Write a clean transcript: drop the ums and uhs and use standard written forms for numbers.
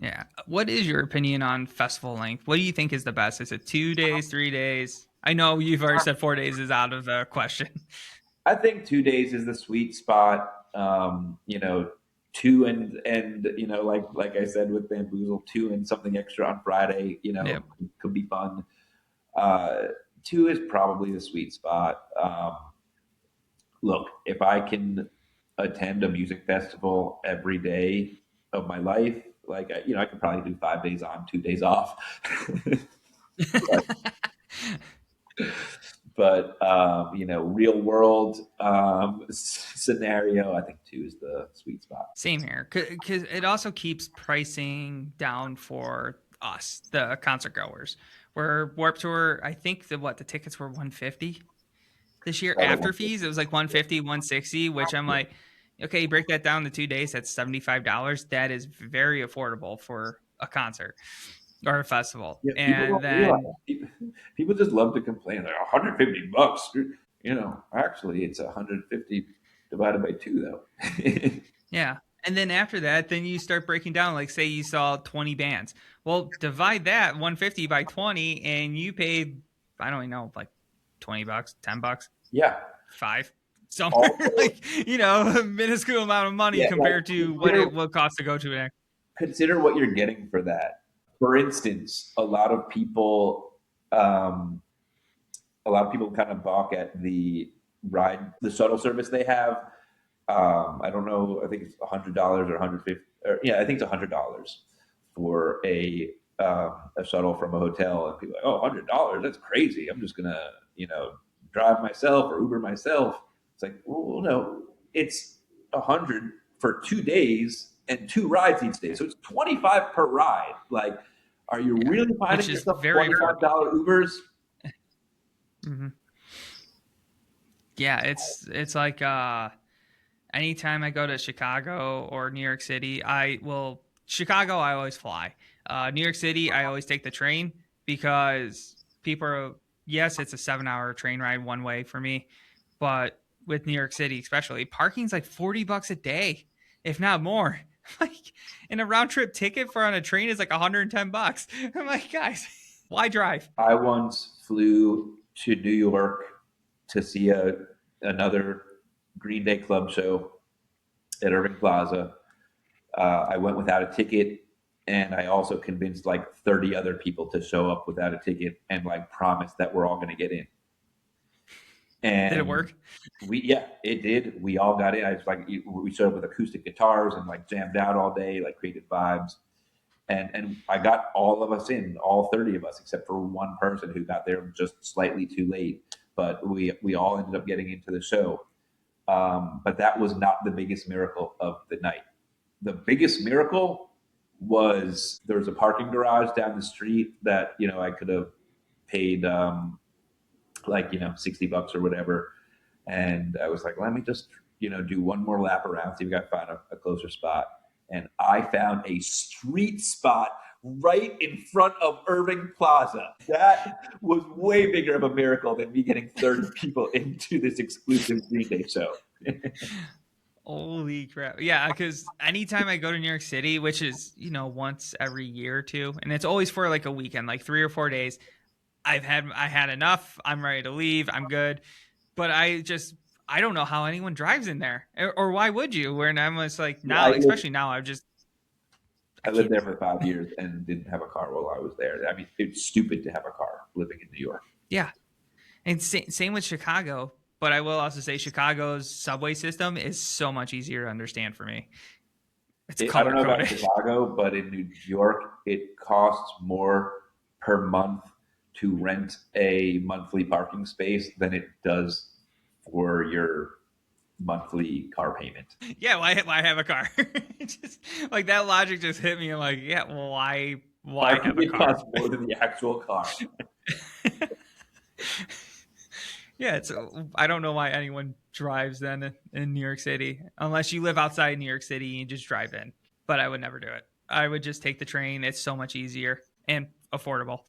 Yeah. What is your opinion on festival length? What do you think is the best? Is it 2 days, 3 days? I know you've already said 4 days is out of the question. I think 2 days is the sweet spot. Two and like I said with Bamboozle, two and something extra on Friday, Yep. could be fun. Uh, Two is probably the sweet spot. Look, if I can attend a music festival every day of my life, like I could probably do 5 days on, 2 days off. but real world scenario, I think two is the sweet spot. Same here, because it also keeps pricing down for us, the concert goers. Where Warped Tour, I think the tickets were 150 this year Probably after one fees. It was like 150, 160, which I'm like, okay, break that down to 2 days. That's $75. That is very affordable for a concert or a festival. Yeah, people And don't realize. then People just love to complain. Like $150. Actually, it's 150 divided by two, though. yeah. And then after that, then you start breaking down, like say you saw 20 bands. Well, divide that 150 by 20 and you paid, I don't even know, like $20, $10, Yeah. five, somewhere Also, like, a minuscule amount of money yeah, like compared to what it will cost to go to an. consider what you're getting for that. For instance, a lot of people kind of balk at the shuttle service they have. I don't know. I think it's $100 or 150. Or, yeah, I think it's $100 for a shuttle from a hotel, and people are like, oh, $100, that's crazy. I'm just gonna drive myself or Uber myself. It's like, well, no, it's 100 for 2 days and two rides each day, so it's 25 per ride. Like, are you Yeah, really which finding is yourself very affordable. $25 Ubers? Hmm. Yeah, it's like anytime I go to Chicago or New York City, Chicago I always fly. New York City I always take the train because people are, yes, it's a 7 hour train ride one way for me, but with New York City especially, parking's like $40 a day, if not more. Like, and a round trip ticket for on a train is like $110. I'm like, guys, why drive? I once flew to New York to see another Green Day club show at Irving Plaza. I went without a ticket, and I also convinced like 30 other people to show up without a ticket and like promise that we're all going to get in. Did it And work? yeah, it did. We all got in. I was like, we showed up with acoustic guitars and like jammed out all day, like created vibes. And I got all of us in, all 30 of us, except for one person who got there just slightly too late. But we all ended up getting into the show. But that was not the biggest miracle of the night. The biggest miracle was there was a parking garage down the street that I could have paid like $60 or whatever, and I was like, let me just do one more lap around, see if I can find a closer spot. And I found a street spot right in front of Irving Plaza. That was way bigger of a miracle than me getting 30 people into this exclusive Green Day show. Holy crap. Yeah, because anytime I go to New York City, which is, once every year or two, and it's always for like a weekend, like 3 or 4 days, I had enough. I'm ready to leave. I'm good. But I don't know how anyone drives in there. Or why would you? Where I'm just like Yeah, now, especially now, I I lived can't there do for it. 5 years and didn't have a car while I was there. I mean, it's stupid to have a car living in New York. Yeah. And same with Chicago. But I will also say Chicago's subway system is so much easier to understand for me. It's I don't color know about coded. Chicago, but in New York, it costs more per month to rent a monthly parking space than it does for your monthly car payment. Yeah, why have a car? Just like that logic just hit me. I'm like, yeah, well, why Parking have a it car? costs more than the actual car. Yeah, I don't know why anyone drives then in New York City unless you live outside New York City and just drive in. But I would never do it. I would just take the train. It's so much easier and affordable.